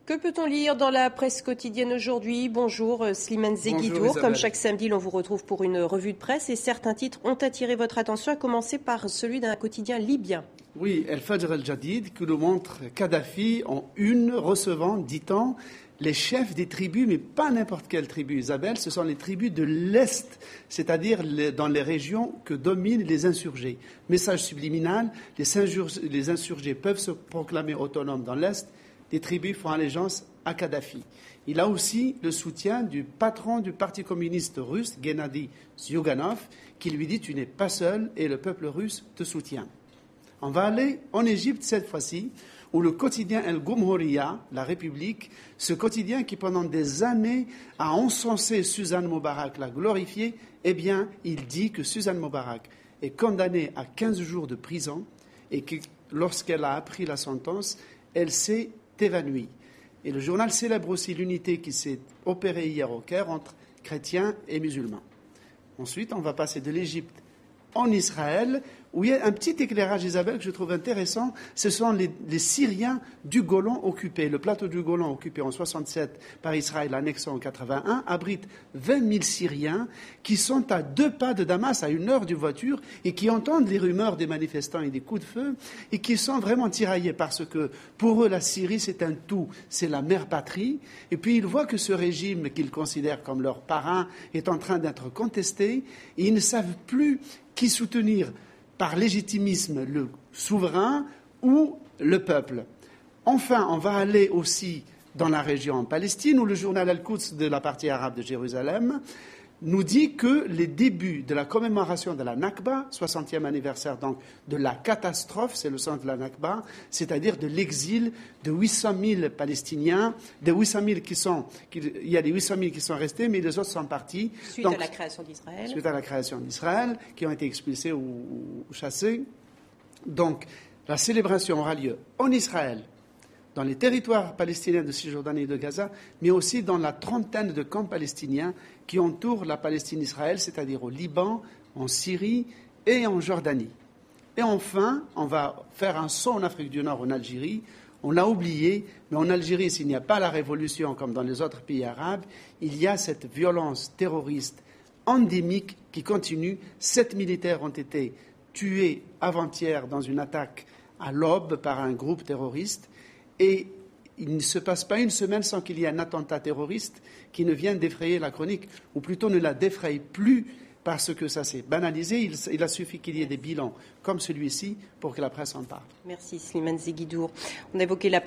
Que peut-on lire dans la presse quotidienne aujourd'hui? Bonjour Slimane Zeguidour. Comme chaque samedi, l'on vous retrouve pour une revue de presse et certains titres ont attiré votre attention, à commencer par celui d'un quotidien libyen. Oui, El Fajr El Jadid, qui nous montre Kadhafi en une, recevant, dit-on, les chefs des tribus, mais pas n'importe quelle tribu, Isabelle, ce sont les tribus de l'Est, c'est-à-dire dans les régions que dominent les insurgés. Message subliminal, les insurgés peuvent se proclamer autonomes dans l'Est, les tribus font allégeance à Kadhafi. Il a aussi le soutien du patron du Parti communiste russe, Gennady Zyuganov, qui lui dit « Tu n'es pas seul et le peuple russe te soutient ». On va aller en Égypte cette fois-ci, où le quotidien El Goumhouriya, La République, ce quotidien qui pendant des années a encensé Suzanne Moubarak, l'a glorifiée, eh bien, il dit que Suzanne Moubarak est condamnée à 15 jours de prison et que lorsqu'elle a appris la sentence, elle s'est évanouie. Et le journal célèbre aussi l'unité qui s'est opérée hier au Caire entre chrétiens et musulmans. Ensuite, on va passer de l'Égypte en Israël, où il y a un petit éclairage, Isabelle, que je trouve intéressant. Ce sont les Syriens du Golan occupés. Le plateau du Golan, occupé en 1967 par Israël, annexé en 1981, abrite 20 000 Syriens qui sont à 2 pas de Damas, à 1 heure de voiture, et qui entendent les rumeurs des manifestants et des coups de feu, et qui sont vraiment tiraillés parce que, pour eux, la Syrie, c'est un tout, c'est la mère patrie. Et puis, ils voient que ce régime qu'ils considèrent comme leur parrain est en train d'être contesté, et ils ne savent plus qui soutenir par légitimisme le souverain ou le peuple. Enfin, on va aller aussi dans la région en Palestine, où le journal Al-Quds de la partie arabe de Jérusalem nous dit que les débuts de la commémoration de la Nakba, 60e anniversaire donc de la catastrophe, c'est le sens de la Nakba, c'est-à-dire de l'exil de 800 000 Palestiniens, des 800 000 il y a des 800 000 qui sont restés, mais les autres sont partis. Suite à la création d'Israël. Suite à la création d'Israël, qui ont été expulsés ou chassés. Donc, la célébration aura lieu en Israël, dans les territoires palestiniens de Cisjordanie et de Gaza, mais aussi dans la trentaine de camps palestiniens qui entourent la Palestine-Israël, c'est-à-dire au Liban, en Syrie et en Jordanie. Et enfin, on va faire un saut en Afrique du Nord, en Algérie. On l'a oublié, mais en Algérie, s'il n'y a pas la révolution comme dans les autres pays arabes, il y a cette violence terroriste endémique qui continue. 7 militaires ont été tués avant-hier dans une attaque à l'aube par un groupe terroriste. Et il ne se passe pas une semaine sans qu'il y ait un attentat terroriste qui ne vienne défrayer la chronique, ou plutôt ne la défraye plus parce que ça s'est banalisé. Il a suffi qu'il y ait des bilans comme celui-ci pour que la presse en parle. Merci Slimane Zeguidour. On a évoqué la